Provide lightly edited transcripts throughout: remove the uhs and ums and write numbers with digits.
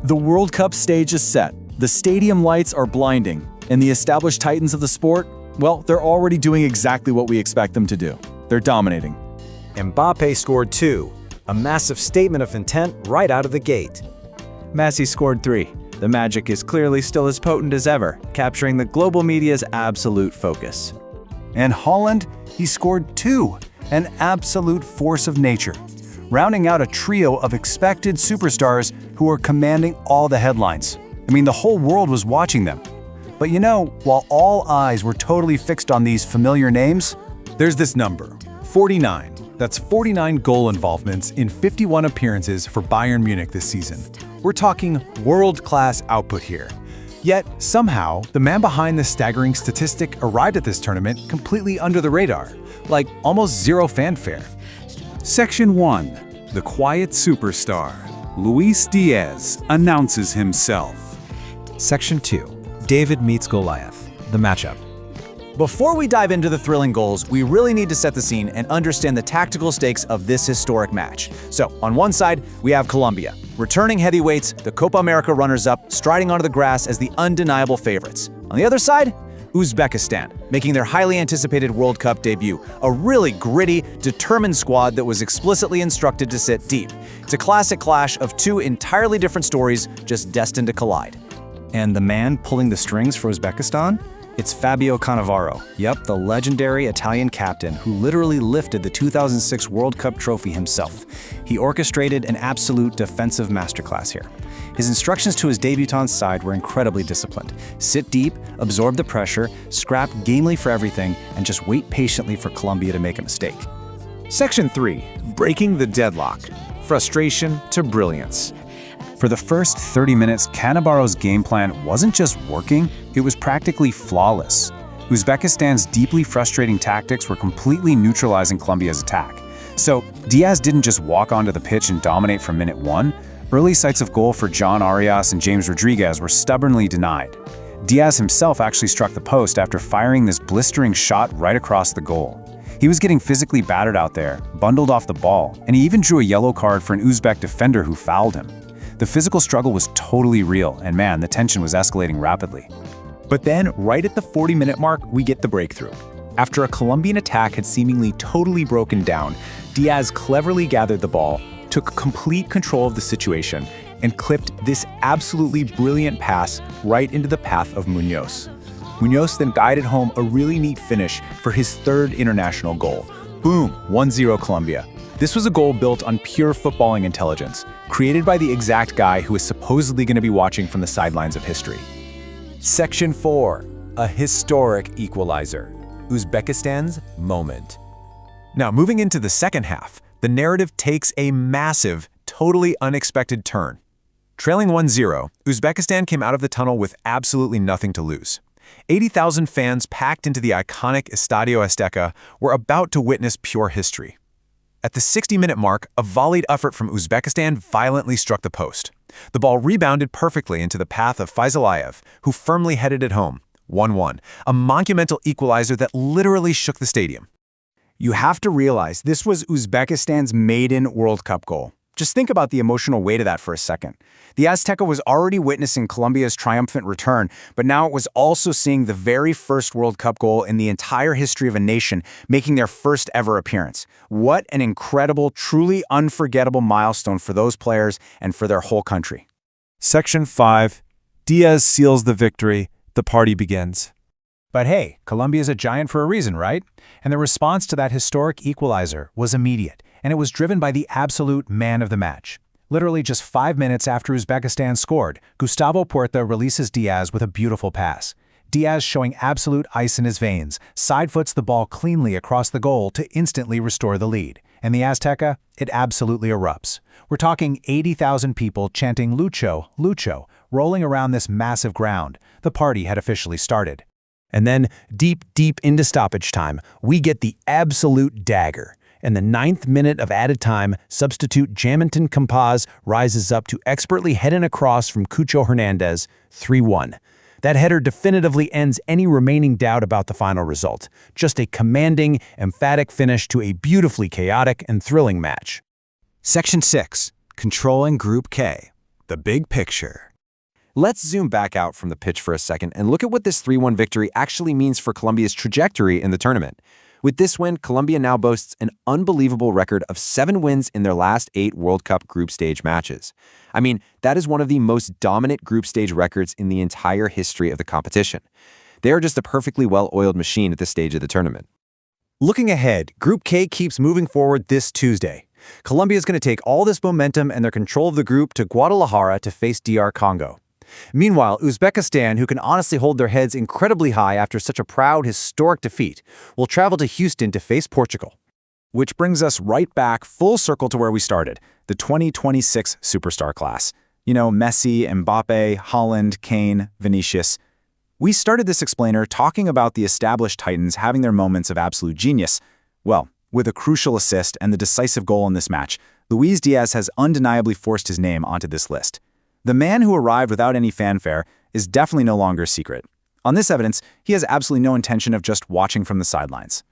The World Cup stage is set, the stadium lights are blinding, and the established titans of the sport, well, they're already doing exactly what we expect them to do. They're dominating. Mbappe scored 2, a massive statement of intent right out of the gate. Messi scored 3. The magic is clearly still as potent as ever, capturing the global media's absolute focus. And Haaland, he scored 2, an absolute force of nature, rounding out a trio of expected superstars who are commanding all the headlines. I mean, the whole world was watching them. But you know, while all eyes were totally fixed on these familiar names, there's this number, 49. That's 49 goal involvements in 51 appearances for Bayern Munich this season. We're talking world-class output here. Yet, somehow, the man behind this staggering statistic arrived at this tournament completely under the radar, like almost zero fanfare. Section 1. The Quiet Superstar. Luis Diaz announces himself. Section 2. David meets Goliath. The matchup. Before we dive into the thrilling goals, we really need to set the scene and understand the tactical stakes of this historic match. So, on one side, we have Colombia, returning heavyweights, the Copa America runners-up, striding onto the grass as the undeniable favorites. On the other side, Uzbekistan, making their highly anticipated World Cup debut, a really gritty, determined squad that was explicitly instructed to sit deep. It's a classic clash of two entirely different stories, just destined to collide. And the man pulling the strings for Uzbekistan? It's Fabio Cannavaro, yep, the legendary Italian captain who literally lifted the 2006 World Cup trophy himself. He orchestrated an absolute defensive masterclass here. His instructions to his debutant's side were incredibly disciplined. Sit deep, absorb the pressure, scrap gamely for everything, and just wait patiently for Colombia to make a mistake. Section 3. Breaking the deadlock. Frustration to brilliance. For the first 30 minutes, Cannavaro's game plan wasn't just working, it was practically flawless. Uzbekistan's deeply frustrating tactics were completely neutralizing Colombia's attack. So, Diaz didn't just walk onto the pitch and dominate from minute 1. Early sights of goal for John Arias and James Rodriguez were stubbornly denied. Diaz himself actually struck the post after firing this blistering shot right across the goal. He was getting physically battered out there, bundled off the ball, and he even drew a yellow card for an Uzbek defender who fouled him. The physical struggle was totally real, and man, the tension was escalating rapidly. But then, right at the 40-minute mark, we get the breakthrough. After a Colombian attack had seemingly totally broken down, Diaz cleverly gathered the ball, took complete control of the situation, and clipped this absolutely brilliant pass right into the path of Munoz. Munoz then guided home a really neat finish for his third international goal. Boom, 1-0 Colombia. This was a goal built on pure footballing intelligence, created by the exact guy who is supposedly going to be watching from the sidelines of history. Section 4. A historic equalizer. Uzbekistan's moment. Now, moving into the second half, the narrative takes a massive, totally unexpected turn. Trailing 1-0, Uzbekistan came out of the tunnel with absolutely nothing to lose. 80,000 fans packed into the iconic Estadio Azteca were about to witness pure history. At the 60-minute mark, a volleyed effort from Uzbekistan violently struck the post. The ball rebounded perfectly into the path of Fayzullaev, who firmly headed it home, 1-1, a monumental equalizer that literally shook the stadium. You have to realize this was Uzbekistan's maiden World Cup goal. Just think about the emotional weight of that for a second. The Azteca was already witnessing Colombia's triumphant return, but now it was also seeing the very first World Cup goal in the entire history of a nation, making their first ever appearance. What an incredible, truly unforgettable milestone for those players and for their whole country. Section 5. Diaz seals the victory. The party begins. But hey, Colombia's a giant for a reason, right? And the response to that historic equalizer was immediate, and it was driven by the absolute man of the match. Literally just 5 minutes after Uzbekistan scored, Gustavo Puerta releases Diaz with a beautiful pass. Diaz, showing absolute ice in his veins, side-foots the ball cleanly across the goal to instantly restore the lead. And the Azteca, it absolutely erupts. We're talking 80,000 people chanting Lucho, Lucho, rolling around this massive ground. The party had officially started. And then, deep into stoppage time, we get the absolute dagger. In the 9th minute of added time, substitute Jaminton Campaz rises up to expertly head in a cross from Cucho Hernandez, 3-1. That header definitively ends any remaining doubt about the final result. Just a commanding, emphatic finish to a beautifully chaotic and thrilling match. Section 6. Controlling Group K. the big picture. Let's zoom back out from the pitch for a second and look at what this 3-1 victory actually means for Colombia's trajectory in the tournament. With this win, Colombia now boasts an unbelievable record of 7 wins in their last 8 World Cup group stage matches. I mean, that is one of the most dominant group stage records in the entire history of the competition. They are just a perfectly well-oiled machine at this stage of the tournament. Looking ahead, Group K keeps moving forward this Tuesday. Colombia is going to take all this momentum and their control of the group to Guadalajara to face DR Congo. Meanwhile, Uzbekistan, who can honestly hold their heads incredibly high after such a proud, historic defeat, will travel to Houston to face Portugal. Which brings us right back full circle to where we started, the 2026 superstar class. You know, Messi, Mbappe, Haaland, Kane, Vinicius. We started this explainer talking about the established titans having their moments of absolute genius. Well, with a crucial assist and the decisive goal in this match, Luis Diaz has undeniably forced his name onto this list. The man who arrived without any fanfare is definitely no longer a secret. On this evidence, he has absolutely no intention of just watching from the sidelines.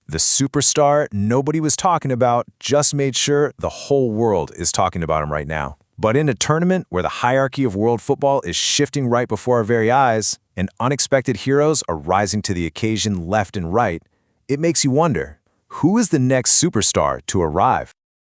The superstar nobody was talking about just made sure the whole world is talking about him right now. But in a tournament where the hierarchy of world football is shifting right before our very eyes, and unexpected heroes are rising to the occasion left and right, it makes you wonder, who is the next superstar to arrive?